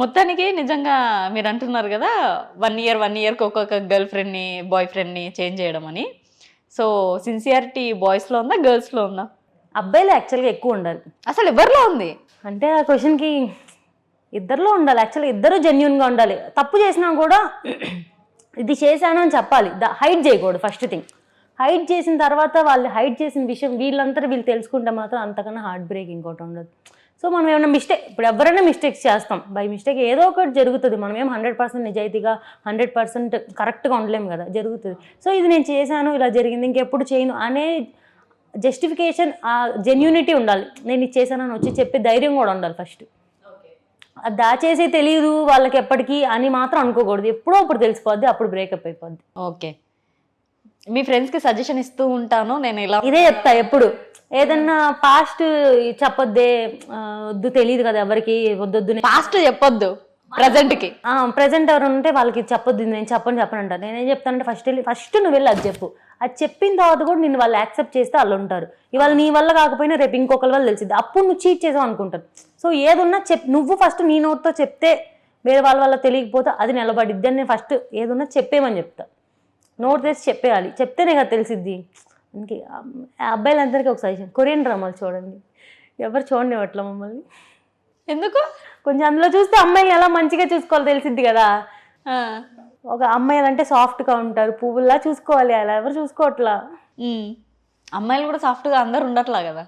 మొత్తానికి నిజంగా మీరు అంటున్నారు కదా 1 ఇయర్కి ఒక్కొక్క గర్ల్ ఫ్రెండ్ని బాయ్ ఫ్రెండ్ని చేంజ్ చేయడం అని. సో సిన్సియారిటీ బాయ్స్లో ఉందా గర్ల్స్లో ఉందా? అబ్బాయిలు యాక్చువల్గా ఎక్కువ ఉండాలి. అసలు ఎవరిలో ఉంది అంటే ఆ క్వశ్చన్కి ఇద్దరిలో ఉండాలి. యాక్చువల్గా ఇద్దరు జెన్యున్గా ఉండాలి. తప్పు చేసినా కూడా ఇది చేశాను అని చెప్పాలి. హైడ్ చేయకూడదు. ఫస్ట్ థింగ్ హైడ్ చేసిన తర్వాత వాళ్ళు హైడ్ చేసిన విషయం వీళ్ళు తెలుసుకుంటే మాత్రం అంతకన్నా హార్ట్ బ్రేక్ ఇంకోటి ఉండదు. సో మనం ఏమైనా మిస్టేక్, ఇప్పుడు ఎవరైనా మిస్టేక్స్ చేస్తాం, బై మిస్టేక్ ఏదో ఒకటి జరుగుతుంది. మనం ఏం 100% నిజాయితీగా 100% కరెక్ట్గా ఉండలేము కదా, జరుగుతుంది. సో ఇది నేను చేశాను, ఇలా జరిగింది, ఇంకెప్పుడు చేయను అనే జస్టిఫికేషన్, ఆ జెన్యూనిటీ ఉండాలి. నేను ఇది చేశానని వచ్చి చెప్పే ధైర్యం కూడా ఉండాలి ఫస్ట్. అది దాచేసి తెలియదు వాళ్ళకి ఎప్పటికీ అని మాత్రం అనుకోకూడదు. ఎప్పుడో అప్పుడు తెలిసిపోద్ది, అప్పుడు బ్రేకప్ అయిపోద్ది. ఓకే, మీ ఫ్రెండ్స్కి సజెషన్ ఇస్తూ ఉంటాను నేను, ఇలా ఇదే చెప్తా ఎప్పుడు. ఏదన్నా పాస్ట్ చెప్పొద్దే, వద్దు, తెలియదు కదా ఎవరికి, వద్దొద్దు, పాస్ట్ చెప్పొద్దు, ప్రజెంట్కి. ప్రజెంట్ ఎవరు ఉంటే వాళ్ళకి చెప్పొద్దు, నేను చెప్పను అంటారు. నేనేం చెప్తానంటే ఫస్ట్ నువ్వు వెళ్ళి అది చెప్పు. అది చెప్పిన తర్వాత కూడా నిన్ను వాళ్ళు యాక్సెప్ట్ చేస్తే వాళ్ళు ఉంటారు. ఇవాళ నీ వల్ల కాకపోయినా రేపు ఇంకొకరి వల్ల తెలిసింది, అప్పుడు నువ్వు చీట్ చేసావు అనుకుంటారు. సో ఏదున్నా నువ్వు ఫస్ట్ నీ నోటితో చెప్తే వేరే వాళ్ళ వల్ల తెలియకపోతే అది నిలబడిద్ది అని నేను ఫస్ట్ ఏదున్నా చెప్పేమని చెప్తా. నోట్ తెచ్చి చెప్పేయాలి, చెప్తేనే కదా తెలిసిద్ది. అందుకే అబ్బాయిలందరికీ ఒక సజెషన్, కొరియన్ డ్రామాలు చూడండి. ఎవరు చూడండి అట్లా మమ్మల్ని. ఎందుకు? కొంచెం అందులో చూస్తే అమ్మాయిని ఎలా మంచిగా చూసుకోవాలి తెలిసిద్ది కదా. ఒక అమ్మాయిలు అంటే సాఫ్ట్గా ఉంటారు, పువ్వుల్లా చూసుకోవాలి, అలా ఎవరు చూసుకోవట్లా. అమ్మాయిలు కూడా సాఫ్ట్గా అందరు ఉండట్లా కదా.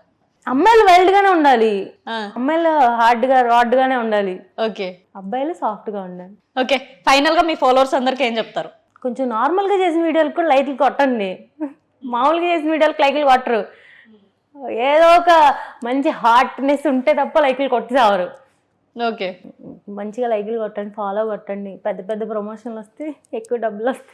అమ్మాయిలు వైల్డ్గానే ఉండాలి, అమ్మాయిలు రాడ్గానే ఉండాలి. ఓకే, అబ్బాయిలు సాఫ్ట్గా ఉండాలి. ఓకే, ఫైనల్గా మీ ఫాలోవర్స్ అందరికి ఏం చెప్తారు? కొంచెం నార్మల్గా చేసిన వీడియోలకు కూడా లైక్లు కొట్టండి. మామూలుగా చేసిన వీడియోలకు లైక్లు కొట్టరు. ఏదో ఒక మంచి హార్ట్నెస్ ఉంటే తప్ప లైక్లు కొట్టేవారు. ఓకే, మంచిగా లైక్లు కొట్టండి, ఫాలో కొట్టండి. పెద్ద పెద్ద ప్రమోషన్లు వస్తే ఎక్కువ డబ్బులు వస్తాయి.